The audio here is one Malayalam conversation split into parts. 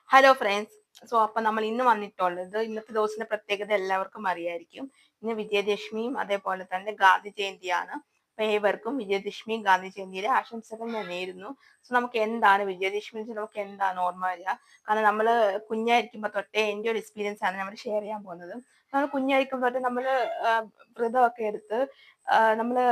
Hello friends. അപ്പൊ നമ്മൾ ഇന്ന് വന്നിട്ടുള്ളത് ഇന്നത്തെ ദിവസത്തിന്റെ പ്രത്യേകത എല്ലാവർക്കും അറിയായിരിക്കും. ഇന്ന് വിജയദശമിയും അതേപോലെ തന്നെ ഗാന്ധി ജയന്തിയാണ്. അപ്പൊ ഏവർക്കും വിജയദശമി ഗാന്ധി ജയന്തിയുടെ ആശംസകൾ ഞാൻ നേരുന്നു. നമുക്ക് എന്താണ് വിജയദശമി നമുക്ക് എന്താണ് ഓർമ്മ വരിക? കാരണം നമ്മൾ കുഞ്ഞായിരിക്കുമ്പോ തൊട്ടേ എൻ്റെ ഒരു എക്സ്പീരിയൻസ് ആണ് നമ്മൾ ഷെയർ ചെയ്യാൻ പോകുന്നത്. നമ്മൾ കുഞ്ഞായിരിക്കുമ്പോ തൊട്ട് നമ്മള് വ്രതമൊക്കെ എടുത്ത് നമ്മള്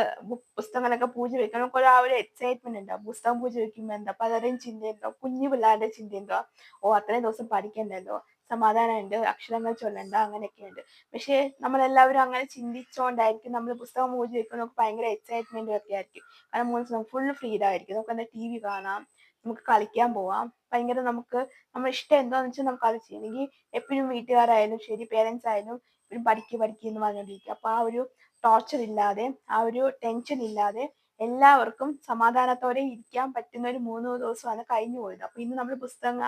പുസ്തകങ്ങളൊക്കെ പൂജ വെക്കണം. നമുക്ക് ആ ഒരു എക്സൈറ്റ്മെന്റ് ഉണ്ടാവും. പുസ്തകം പൂജ വെക്കുമ്പോ എന്താ പലരുടെയും ചിന്തയുണ്ടാവും, കുഞ്ഞു പിള്ളേരുടെ ചിന്തയുണ്ടാവും. അത്രയും ദിവസം പഠിക്കണ്ടല്ലോ, സമാധാനമുണ്ട്, അക്ഷരങ്ങൾ ചൊല്ലണ്ട, അങ്ങനെയൊക്കെ ഉണ്ട്. പക്ഷെ നമ്മളെല്ലാവരും അങ്ങനെ ചിന്തിച്ചുകൊണ്ടായിരിക്കും നമ്മൾ പുസ്തകം പൂജ വെക്കുമ്പോൾ നമുക്ക് ഭയങ്കര എക്സൈറ്റ്മെന്റും ഒക്കെ ആയിരിക്കും. കാരണം മൂന്ന് ദിവസം ഫുൾ ഫ്രീഡം ആയിരിക്കും. നമുക്ക് എന്താ ടി വി കാണാം, നമുക്ക് കളിക്കാൻ പോവാം, ഭയങ്കര നമുക്ക് നമ്മുടെ ഇഷ്ടം എന്താന്ന് വെച്ചാൽ നമുക്ക് അത് ചെയ്യാം. അല്ലെങ്കിൽ എപ്പോഴും വീട്ടുകാരായാലും ശരി, പേരൻസ് ആയാലും എപ്പോഴും പഠിക്കുക എന്ന് പറഞ്ഞുകൊണ്ടിരിക്കുക. അപ്പൊ ആ ഒരു ടോർച്ചർ ഇല്ലാതെ, ആ ഒരു ടെൻഷൻ ഇല്ലാതെ എല്ലാവർക്കും സമാധാനത്തോടെ ഇരിക്കാൻ പറ്റുന്ന ഒരു 3 ദിവസമാണ് കഴിഞ്ഞു പോയത്. അപ്പൊ ഇന്ന് നമ്മൾ പുസ്തകം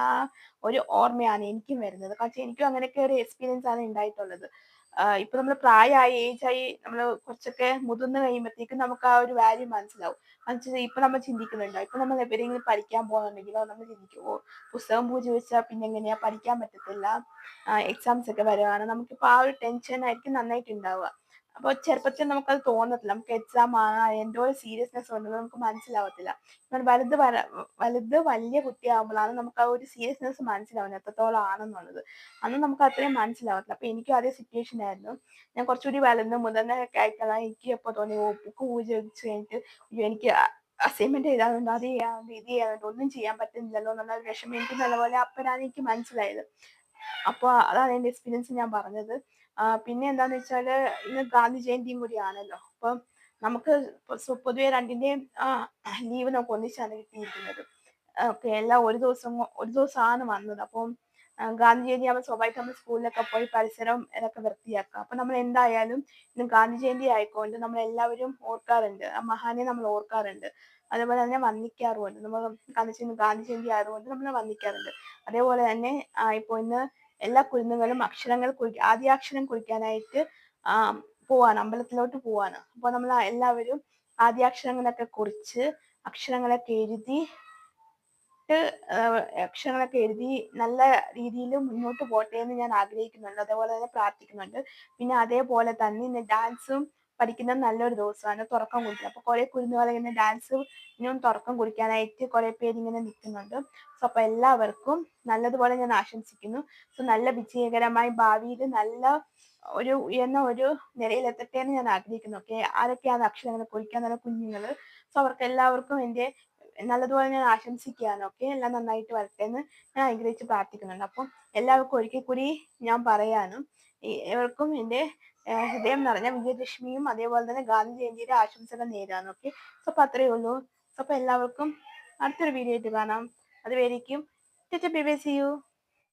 ഒരു ഓർമ്മയാണ് എനിക്കും വരുന്നത്. പക്ഷെ എനിക്കും അങ്ങനെയൊക്കെ ഒരു എക്സ്പീരിയൻസ് ആണ് ഉണ്ടായിട്ടുള്ളത്. ഇപ്പൊ നമ്മൾ പ്രായമായി, ഏജായി, നമ്മൾ കുറച്ചൊക്കെ മുതിർന്ന് കഴിയുമ്പോഴത്തേക്കും നമുക്ക് ആ ഒരു വാല്യൂ മനസ്സിലാവും. എന്നുവെച്ചാൽ ഇപ്പൊ നമ്മൾ ചിന്തിക്കുന്നുണ്ടോ, ഇപ്പൊ നമ്മൾ എവിടെയെങ്കിലും പഠിക്കാൻ പോകുന്നുണ്ടെങ്കിലോ നമ്മൾ ചിന്തിക്കുമോ, പുസ്തകം പൂജ വെച്ചാൽ പിന്നെ എങ്ങനെയാ പഠിക്കാൻ പറ്റത്തില്ല, എക്സാംസ് ഒക്കെ വരുവാണ്, നമുക്കിപ്പോ ആ ഒരു ടെൻഷൻ ആയിരിക്കും നന്നായിട്ട് ഉണ്ടാവുക. അപ്പൊ ചെറുപ്പത്തിൽ നമുക്കത് തോന്നത്തില്ല, നമുക്ക് എക്സാം ആണ് എന്തോ സീരിയസ്നെസ് ഉണ്ടെന്ന് നമുക്ക് മനസ്സിലാവത്തില്ല. എന്നാൽ വലുത് വലിയ കുട്ടിയാകുമ്പോഴാണ് നമുക്ക് ആ ഒരു സീരിയസ്നെസ് മനസ്സിലാവുന്നത്, എത്രത്തോളം ആണെന്നുള്ളത്. അന്ന് നമുക്ക് അത്രയും മനസ്സിലാവത്തില്ല. അപ്പൊ എനിക്കും അതേ സിറ്റുവേഷൻ ആയിരുന്നു. ഞാൻ കുറച്ചുകൂടി വലുത് മുതിർന്ന ആയിട്ടാണ് എനിക്ക് എപ്പോ തോന്നി, ബുക്ക് പൂജ വെച്ച് കഴിഞ്ഞിട്ട് എനിക്ക് അസൈൻമെന്റ് എഴുതാനുണ്ട്, അത് ചെയ്യാനുണ്ട്, ഇത് ചെയ്യാനുണ്ട്, ഒന്നും ചെയ്യാൻ പറ്റുന്നില്ലല്ലോ എന്നുള്ള വിഷമം എനിക്ക് നല്ലപോലെ അപ്പോഴാണ് എനിക്ക് മനസ്സിലായത്. അപ്പൊ അതാണ് എന്റെ എക്സ്പീരിയൻസ് ഞാൻ പറഞ്ഞത്. പിന്നെ എന്താന്ന് വെച്ചാല് ഇന്ന് ഗാന്ധി ജയന്തിയും കൂടി ആണല്ലോ. അപ്പം നമുക്ക് പൊതുവെ രണ്ടിന്റെയും ലീവ് നമുക്ക് ഒന്നിച്ചാണ് കിട്ടിയിരിക്കുന്നത്. ഓക്കെ, എല്ലാം ഒരു ദിവസമാണ് വന്നത്. അപ്പം ഗാന്ധി ജയന്തി ആകുമ്പോൾ സ്വാഭാവികമായിട്ട് നമ്മൾ സ്കൂളിലൊക്കെ പോയി പരിസരം ഇതൊക്കെ വൃത്തിയാക്കാം. അപ്പൊ നമ്മൾ എന്തായാലും ഇന്ന് ഗാന്ധി ജയന്തി ആയിക്കൊണ്ട് നമ്മൾ എല്ലാവരും ഓർക്കാറുണ്ട്, ആ മഹാനെ നമ്മൾ ഓർക്കാറുണ്ട്. അതേപോലെ തന്നെ വന്ദിക്കാറുമുണ്ട്. നമ്മൾ ഗാന്ധി ജയന്തി ആയതുകൊണ്ട് നമ്മൾ വന്ദിക്കാറുണ്ട്. അതേപോലെ തന്നെ ഇപ്പൊ ഇന്ന് എല്ലാ കുരുന്നുകളും ആദ്യാക്ഷരം കുറിക്കാനായിട്ട് ആ പോവാണ്, അമ്പലത്തിലോട്ട് പോവാണ്. അപ്പൊ നമ്മൾ എല്ലാവരും ആദ്യാക്ഷരങ്ങളൊക്കെ കുറിച്ച് അക്ഷരങ്ങളൊക്കെ എഴുതി അക്ഷരങ്ങളൊക്കെ എഴുതി നല്ല രീതിയിൽ മുന്നോട്ട് പോട്ടെ എന്ന് ഞാൻ ആഗ്രഹിക്കുന്നുണ്ട്. അതേപോലെ തന്നെ പ്രാർത്ഥിക്കുന്നുണ്ട്. പിന്നെ അതേപോലെ തന്നെ ഇന്ന് ഡാൻസും പഠിക്കുന്ന നല്ലൊരു ദിവസമാണ്, തുറക്കം കുറിക്കുക. അപ്പൊ കുറെ കുരുന്നുകൾ ഇങ്ങനെ ഡാൻസിനും തുറക്കം കുറിക്കാനായിട്ട് കുറെ പേര് ഇങ്ങനെ നിൽക്കുന്നുണ്ട്. അപ്പൊ എല്ലാവർക്കും നല്ലതുപോലെ ഞാൻ ആശംസിക്കുന്നു. നല്ല വിജയകരമായി ഭാവിയിൽ നല്ല ഒരു ഉയർന്ന ഒരു നിലയിലെത്തട്ടെ എന്ന് ഞാൻ ആഗ്രഹിക്കുന്നു. ഓക്കെ, ആരൊക്കെയാണ് അക്ഷരങ്ങൾ കുറിക്കാൻ നല്ല കുഞ്ഞുങ്ങള്, അവർക്ക് എല്ലാവർക്കും എൻ്റെ നല്ലതുപോലെ ഞാൻ ആശംസിക്കുകയാണ്. ഓക്കെ, എല്ലാം നന്നായിട്ട് വരട്ടെ എന്ന് ഞാൻ ആഗ്രഹിച്ച് പ്രാർത്ഥിക്കുന്നുണ്ട്. അപ്പം എല്ലാവർക്കും ഒരിക്കൽ കൂടി ഞാൻ പറയാനും ഏവർക്കും എൻ്റെ ഹൃദയം നിറഞ്ഞ വിജയദശമിയും അതേപോലെ തന്നെ ഗാന്ധി ജയന്തിയുടെ ആശംസകൾ നേരാണ്. ഓക്കെ, അപ്പൊ അത്രയേ ഉള്ളൂ. അപ്പൊ എല്ലാവർക്കും അടുത്തൊരു വീഡിയോ ആയിട്ട് കാണാം. അതുവരേക്കും സി യു.